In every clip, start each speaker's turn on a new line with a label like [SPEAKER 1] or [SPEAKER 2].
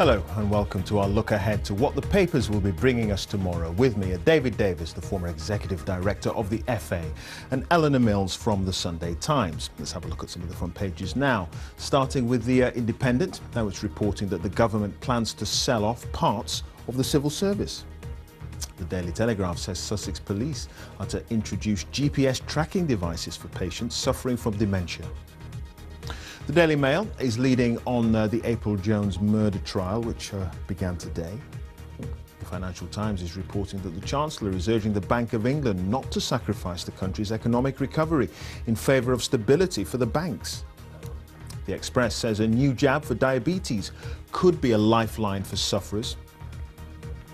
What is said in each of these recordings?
[SPEAKER 1] Hello and welcome to our look ahead to what the papers will be bringing us tomorrow. With me are David Davis, the former Executive Director of the FA, and Eleanor Mills from the Sunday Times. Let's have a look at some of the front pages now. Starting with the Independent. Now it's reporting that the government plans to sell off parts of the civil service. The Daily Telegraph says Sussex police are to introduce GPS tracking devices for patients suffering from dementia. The Daily Mail is leading on the April Jones murder trial, which began today. The Financial Times is reporting that the Chancellor is urging the Bank of England not to sacrifice the country's economic recovery in favour of stability for the banks. The Express says a new jab for diabetes could be a lifeline for sufferers.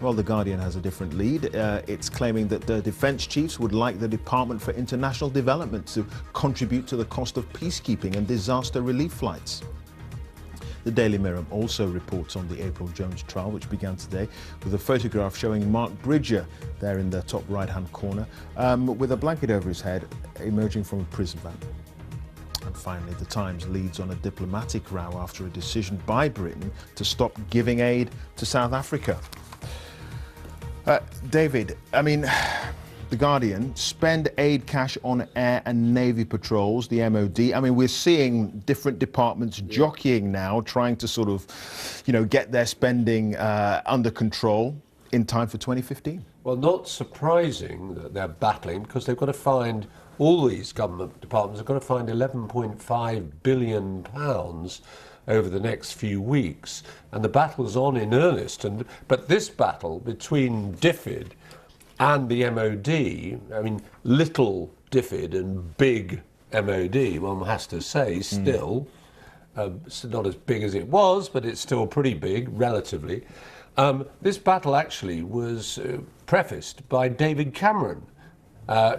[SPEAKER 1] Well, The Guardian has a different lead. It's claiming that the defence chiefs would like the Department for International Development to contribute to the cost of peacekeeping and disaster relief flights. The Daily Mirror also reports on the April Jones trial, which began today, with a photograph showing Mark Bridger there in the top right-hand corner, with a blanket over his head, emerging from a prison van. And finally, The Times leads on a diplomatic row after a decision by Britain to stop giving aid to South Africa. David, I mean, The Guardian, spend aid cash on air and navy patrols, the MOD. I mean, we're seeing different departments jockeying now, trying to sort of, get their spending under control in time for 2015.
[SPEAKER 2] Well, not surprising that they're battling, because they've got to find, all these government departments have got to find £11.5 billion over the next few weeks, and the battle's on in earnest. But this battle between DFID and the MOD, I mean, little DFID and big MOD, one has to say, still, it's not as big as it was, but it's still pretty big, relatively. This battle actually was prefaced by David Cameron,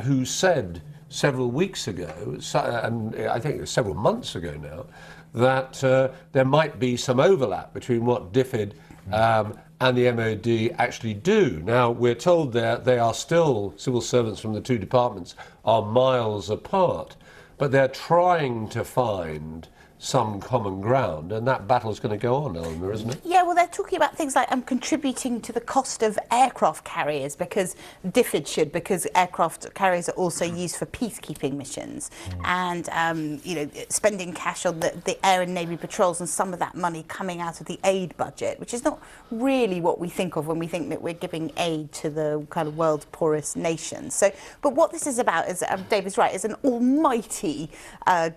[SPEAKER 2] who said several weeks ago, and I think several months ago now, that there might be some overlap between what DFID and the MOD actually do. Now, we're told they are still, civil servants from the two departments are miles apart, but they're trying to find some common ground, and that battle's going to go on, Eleanor, isn't it?
[SPEAKER 3] Yeah, well, they're talking about things like contributing to the cost of aircraft carriers, because DFID should, because aircraft carriers are also used for peacekeeping missions, and spending cash on the air and navy patrols, and some of that money coming out of the aid budget, which is not really what we think of when we think that we're giving aid to the kind of world's poorest nations. So, but what this is about is, David's right, is an almighty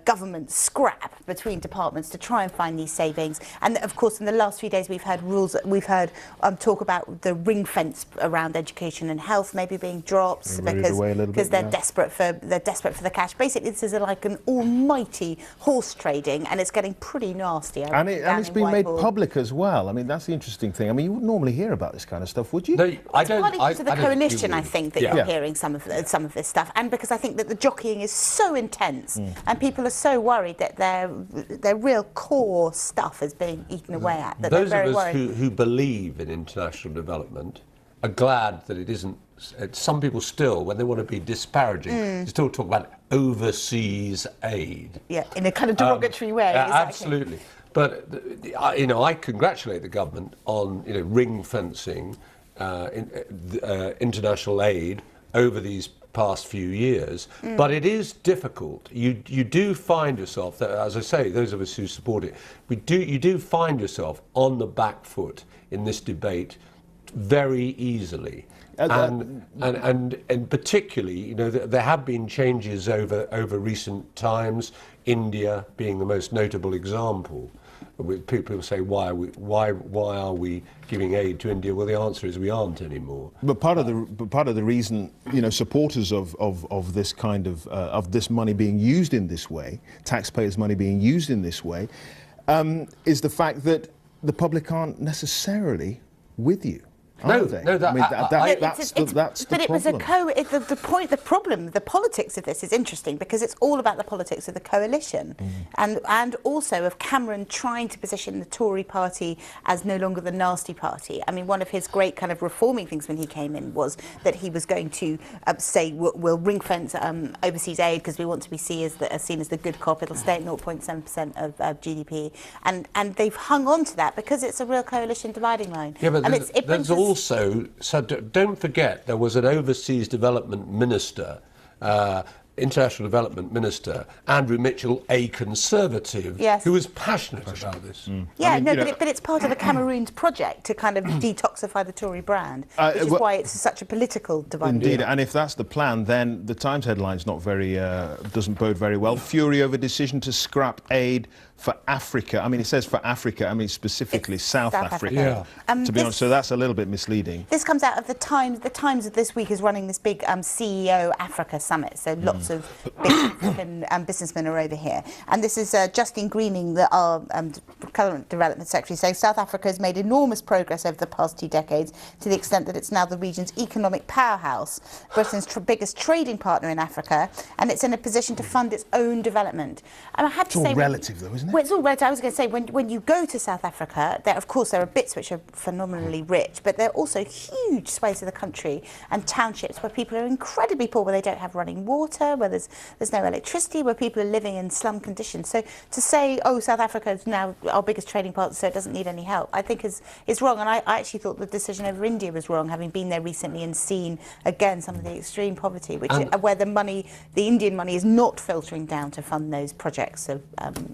[SPEAKER 3] government scrap between departments to try and find these savings. And of course, in the last few days, we've heard talk about the ring fence around education and health maybe being dropped because they're desperate for the cash. Basically, this is like an almighty horse trading, and it's getting pretty nasty.
[SPEAKER 1] And it's been made public as well. I mean, that's the interesting thing. I mean, you wouldn't normally hear about this kind of stuff, would you?
[SPEAKER 2] No,
[SPEAKER 3] I don't. To the coalition, I think that you're hearing some of this stuff, and because I think that the jockeying is so intense, and people are so worried that their real core stuff is being eaten away at. That
[SPEAKER 2] those
[SPEAKER 3] they're very
[SPEAKER 2] of us
[SPEAKER 3] worried.
[SPEAKER 2] who believe in international development are glad that it isn't. Some people still, when they want to be disparaging, still talk about overseas aid.
[SPEAKER 3] Yeah, in a kind of derogatory way. Exactly.
[SPEAKER 2] Absolutely. But I congratulate the government on ring fencing international aid over these past few years, but it is difficult. You do find yourself, as I say, those of us who support it, you do find yourself on the back foot in this debate very easily. And particularly, there have been changes over recent times, India being the most notable example. People say, why are we giving aid to India? Well, the answer is we aren't anymore.
[SPEAKER 1] But part of the reason, supporters of this kind of this money being used in this way, taxpayers' money being used in this way, is the fact that the public aren't necessarily with you. are
[SPEAKER 2] No,
[SPEAKER 1] they?
[SPEAKER 2] no, that-
[SPEAKER 1] I mean, that's the
[SPEAKER 3] But it was
[SPEAKER 1] problem.
[SPEAKER 3] the problem, the politics of this is interesting because it's all about the politics of the coalition, and also of Cameron trying to position the Tory party as no longer the nasty party. I mean, one of his great kind of reforming things when he came in was that he was going to say we'll ring fence overseas aid because we want to be seen as the good cop. It'll stay at 0.7% of GDP, and they've hung on to that because it's a real coalition dividing line.
[SPEAKER 2] Yeah, but
[SPEAKER 3] and
[SPEAKER 2] there's also, so don't forget, there was an overseas development minister, international development minister, Andrew Mitchell, a Conservative,
[SPEAKER 3] Yes.
[SPEAKER 2] who was passionate about this.
[SPEAKER 3] Yeah,
[SPEAKER 1] I mean,
[SPEAKER 3] but it's part of a Cameroon's project to kind of detoxify the Tory brand, which is why it's such a political dividing line.
[SPEAKER 1] Indeed, and if that's the plan, then the Times headline's not very, doesn't bode very well. Fury over decision to scrap aid for Africa. I mean, it says for Africa, I mean specifically South Africa.
[SPEAKER 2] Yeah.
[SPEAKER 1] To be honest, so that's a little bit misleading.
[SPEAKER 3] This comes out of the Times. The Times of this week is running this big CEO Africa summit, so lots of big African businessmen are over here. And this is Justine Greening, our current development secretary, saying South Africa has made enormous progress over the past 2 decades to the extent that it's now the region's economic powerhouse, Britain's biggest trading partner in Africa, and it's in a position to fund its own development. And I have to
[SPEAKER 1] It's
[SPEAKER 3] say,
[SPEAKER 1] all relative, though, isn't it?
[SPEAKER 3] Well, it's all relative. I was going to say, when you go to South Africa, of course there are bits which are phenomenally rich, but there are also huge swathes of the country and townships where people are incredibly poor, where they don't have running water, where there's no electricity, where people are living in slum conditions. So to say, oh, South Africa is now our biggest trading partner, so it doesn't need any help, I think is wrong. And I actually thought the decision over India was wrong, having been there recently and seen, again, some of the extreme poverty, where the Indian money is not filtering down to fund those projects of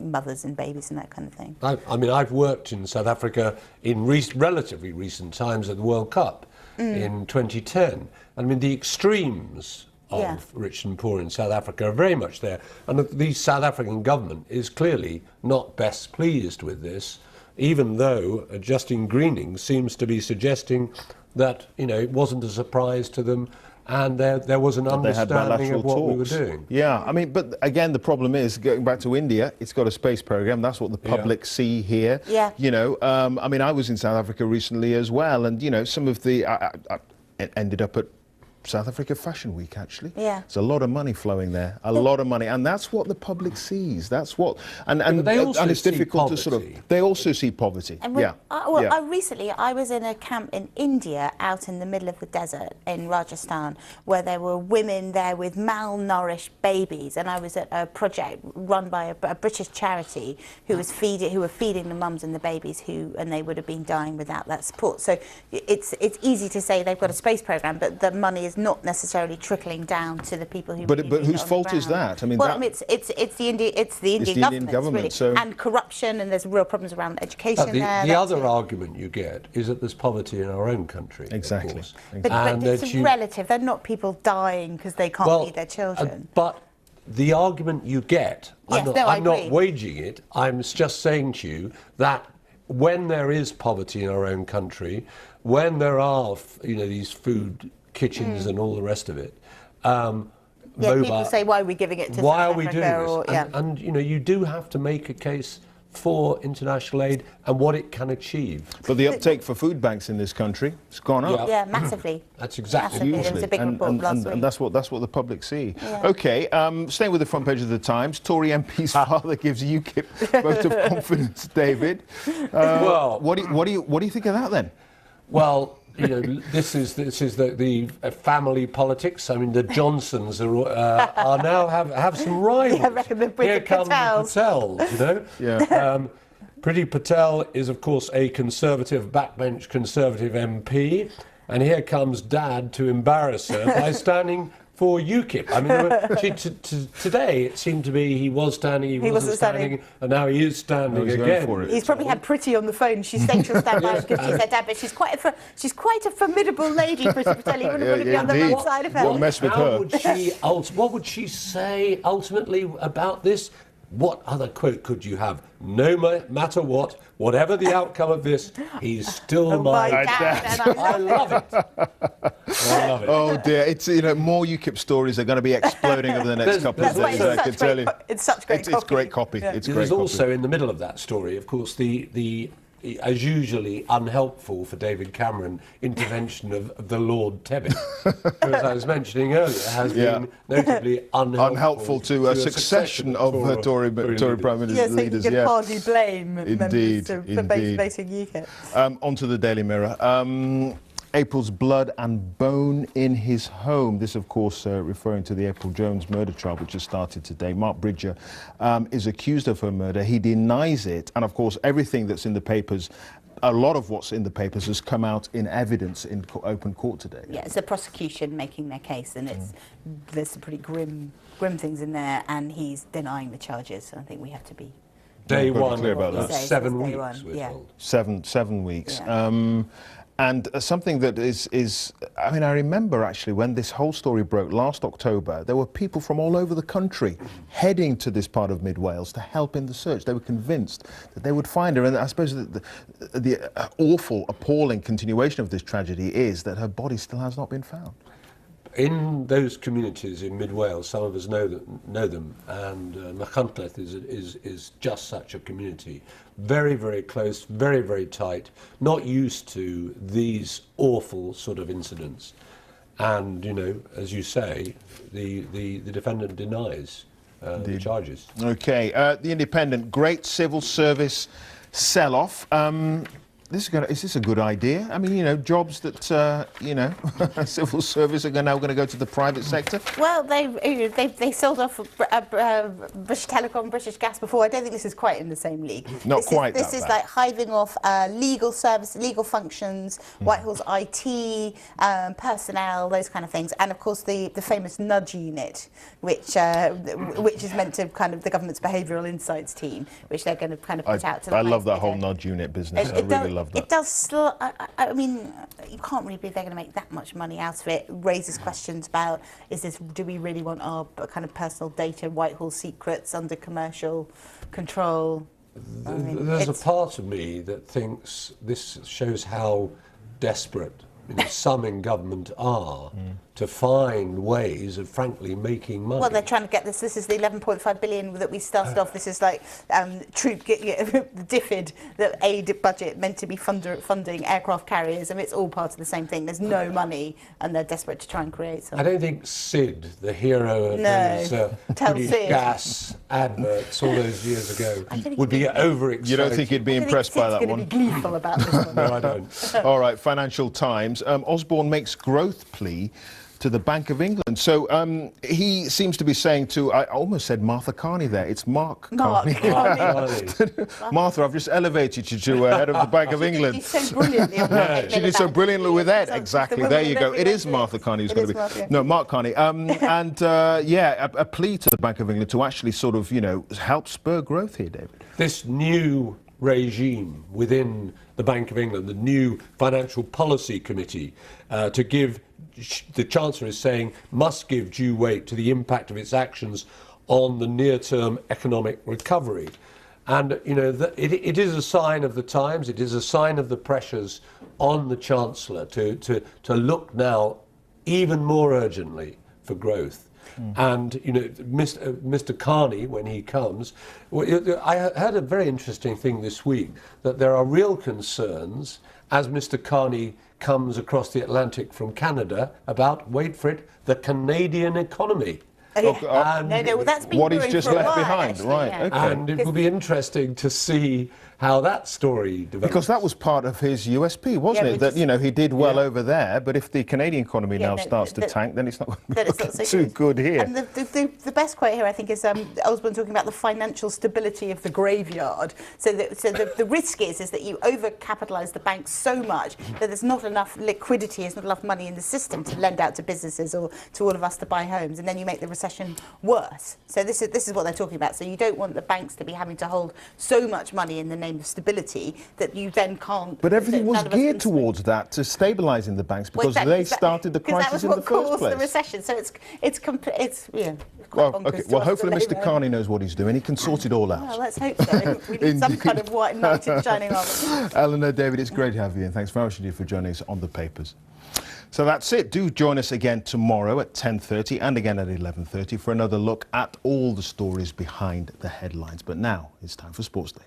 [SPEAKER 3] mothers and babies and that kind of thing.
[SPEAKER 2] I mean, I've worked in South Africa in relatively recent times at the World Cup in 2010. I mean, the extremes of rich and poor in South Africa are very much there. And the South African government is clearly not best pleased with this, even though Justine Greening seems to be suggesting that, it wasn't a surprise to them, and there was an understanding of what we were doing.
[SPEAKER 1] Yeah, I mean, but again, the problem is, going back to India, it's got a space program. That's what the public see here.
[SPEAKER 3] Yeah.
[SPEAKER 1] I mean, I was in South Africa recently as well, and, some of the... I ended up at South Africa Fashion Week, actually.
[SPEAKER 3] Yeah.
[SPEAKER 1] There's a lot of money flowing there, a lot of money, and that's what the public sees. That's what, and
[SPEAKER 2] they also
[SPEAKER 1] it's difficult
[SPEAKER 2] see
[SPEAKER 1] to sort of.
[SPEAKER 2] poverty.
[SPEAKER 1] They also see poverty.
[SPEAKER 3] And
[SPEAKER 1] Yeah.
[SPEAKER 3] Recently I was in a camp in India, out in the middle of the desert in Rajasthan, where there were women there with malnourished babies, and I was at a project run by a British charity who were feeding the mums and the babies and they would have been dying without that support. So it's easy to say they've got a space program, but the money is not necessarily trickling down to the people who.
[SPEAKER 1] But
[SPEAKER 3] really need
[SPEAKER 1] whose
[SPEAKER 3] it on
[SPEAKER 1] fault
[SPEAKER 3] the
[SPEAKER 1] is
[SPEAKER 3] ground.
[SPEAKER 1] that? I mean,
[SPEAKER 3] it's the Indian government, really.
[SPEAKER 1] So
[SPEAKER 3] and corruption, and there's real problems around education there.
[SPEAKER 2] The other argument you get is that there's poverty in our own country.
[SPEAKER 1] Exactly.
[SPEAKER 2] Of course.
[SPEAKER 3] But it's relative. They're not people dying because they can't feed their children.
[SPEAKER 2] But the argument you get, I'm not waging it, I'm just saying to you that when there is poverty in our own country, when there are these food kitchens and all the rest of it,
[SPEAKER 3] people say, why are we giving it to
[SPEAKER 2] why
[SPEAKER 3] South
[SPEAKER 2] are we
[SPEAKER 3] Africa?
[SPEAKER 2] doing this? And you do have to make a case for international aid and what it can achieve.
[SPEAKER 1] But the uptake for food banks in this country has gone up.
[SPEAKER 3] Yeah, massively.
[SPEAKER 2] That's exactly.
[SPEAKER 3] Massively. There was a big report last week.
[SPEAKER 1] And that's what the public see. Yeah. Okay, staying with the front page of the Times, Tory MP's father gives UKIP vote of confidence. David,
[SPEAKER 2] well,
[SPEAKER 1] what do you think of that then?
[SPEAKER 2] Well, this is the family politics. I mean, the Johnsons are now have some rivals.
[SPEAKER 3] Yeah, I reckon
[SPEAKER 2] Here come the Patels,
[SPEAKER 1] Yeah.
[SPEAKER 2] Priti Patel is, of course, a Conservative, backbench Conservative MP, and here comes Dad to embarrass her by standing for UKIP. I mean, today it seemed to be he was standing, he wasn't standing, and now he is standing again.
[SPEAKER 1] For it.
[SPEAKER 3] He's probably had Priti on the phone. She's saying she'll stand by because she said, Dad, but she's quite a formidable lady, Priti Patel. You wouldn't want to be on the wrong side of her.
[SPEAKER 1] Don't mess with her.
[SPEAKER 2] What would she say ultimately about this? What other quote could you have? No matter what, whatever the outcome of this, he's still my dad. I love it. I love it.
[SPEAKER 1] Oh dear, it's more UKIP stories are going to be exploding over the next couple of days. I can tell you.
[SPEAKER 3] It's such great copy.
[SPEAKER 1] It's great copy.
[SPEAKER 3] Yeah.
[SPEAKER 1] It's great
[SPEAKER 2] There's
[SPEAKER 1] copy.
[SPEAKER 2] also in the middle of that story, of course, the as usually, unhelpful for David Cameron intervention of the Lord Tebbit, who, as I was mentioning earlier, has been notably unhelpful
[SPEAKER 1] to a succession of Tory Prime Minister leaders.
[SPEAKER 3] You can hardly blame
[SPEAKER 1] Indeed,
[SPEAKER 3] members for voting UKIP.
[SPEAKER 1] Onto the Daily Mirror. April's blood and bone in his home. This, of course, referring to the April Jones murder trial, which has started today. Mark Bridger is accused of her murder. He denies it. And, of course, everything that's in the papers, a lot of what's in the papers has come out in evidence in open court today.
[SPEAKER 3] Yeah, it's the prosecution making their case, and there's some pretty grim things in there, and he's denying the charges. I think we have to be...
[SPEAKER 2] Day one,
[SPEAKER 1] clear about that.
[SPEAKER 2] 7 weeks, we're told.
[SPEAKER 1] 7 weeks.
[SPEAKER 3] Yeah.
[SPEAKER 1] And something that is, I mean, I remember actually when this whole story broke last October, there were people from all over the country heading to this part of Mid Wales to help in the search. They were convinced that they would find her. And I suppose the awful, appalling continuation of this tragedy is that her body still has not been found.
[SPEAKER 2] In those communities in Mid Wales, some of us know them, and Machynlleth is just such a community. Very, very close, very, very tight, not used to these awful sort of incidents. And, you know, as you say, the defendant denies the charges.
[SPEAKER 1] Okay, The Independent, great civil service sell-off. Is this a good idea? I mean, you know, jobs that, you know, civil service are now going to go to the private sector?
[SPEAKER 3] Well, they sold off British Telecom, British Gas before. I don't think this is quite in the same league. This is like hiving off legal service, legal functions, Whitehall's IT, personnel, those kind of things. And, of course, the famous nudge unit, which is meant to kind of the government's behavioural insights team, which they're going to kind of put out to the
[SPEAKER 1] I love that whole nudge unit business. I really love that.
[SPEAKER 3] It does still, I mean, you can't really believe they're going to make that much money out of it. It raises questions about, do we really want our kind of personal data, Whitehall secrets under commercial control?
[SPEAKER 2] There's a part of me that thinks this shows how desperate some in government are to find ways of, frankly, making money.
[SPEAKER 3] Well, they're trying to get this. This is the 11.5 billion that we started off. This is like the DFID, the aid budget meant to be funding aircraft carriers. I mean, it's all part of the same thing. There's no money, and they're desperate to try and create something.
[SPEAKER 2] I don't think Sid, the hero of those British Gas adverts all those years ago, would be overexcited.
[SPEAKER 1] You don't think he'd be impressed by that one?
[SPEAKER 3] He's going to be gleeful about this one.
[SPEAKER 2] No, I don't.
[SPEAKER 1] All right, Financial Times. Osborne makes growth plea to the Bank of England. So he seems to be saying to, I almost said Martha Carney there, it's Mark Carney. Martha, I've just elevated you to head of the Bank of England.
[SPEAKER 3] She did so brilliantly.
[SPEAKER 1] She did so brilliantly with Ed, exactly. There you go. It is Martha Carney who's going to be. No, Mark Carney. A plea to the Bank of England to actually sort of, you know, help spur growth here, David.
[SPEAKER 2] This new regime within the Bank of England, the new Financial Policy Committee, to give, the Chancellor is saying, must give due weight to the impact of its actions on the near-term economic recovery. And, you know, it is a sign of the times, it is a sign of the pressures on the Chancellor to look now even more urgently for growth. And, you know, Mr. Carney, when he comes, I heard a very interesting thing this week, that there are real concerns as Mr. Carney comes across the Atlantic from Canada about, wait for it, the Canadian economy.
[SPEAKER 3] Well, that's been
[SPEAKER 1] what he's just left behind,
[SPEAKER 3] actually,
[SPEAKER 1] right?
[SPEAKER 3] yeah.
[SPEAKER 1] Okay.
[SPEAKER 2] And it will be interesting to see how that story develops.
[SPEAKER 1] Because that was part of his USP, wasn't it? That, you know, he did well over there, but if the Canadian economy now starts to tank, then it's not going to be too good here.
[SPEAKER 3] And the best quote here, I think, is Osborne talking about the financial stability of the graveyard. So the risk is that you overcapitalise the bank so much that there's not enough liquidity, there's not enough money in the system to lend out to businesses or to all of us to buy homes, and then you make the recession worse. So this is what they're talking about. So you don't want the banks to be having to hold so much money in the name of stability that you then can't.
[SPEAKER 1] But everything was geared towards that, to stabilising the banks, because they started the crisis in the first place. That was what caused
[SPEAKER 3] the recession. So it's yeah.
[SPEAKER 1] Well, okay. Well, hopefully Mr. Carney knows what he's doing. He can sort it all out.
[SPEAKER 3] Well, let's hope so. We need some kind of white knight in shining armour.
[SPEAKER 1] Eleanor, David, it's great to have you, and thanks very much indeed for joining us on The Papers. So that's it. Do join us again tomorrow at 10:30 and again at 11:30 for another look at all the stories behind the headlines. But now it's time for Sports Day.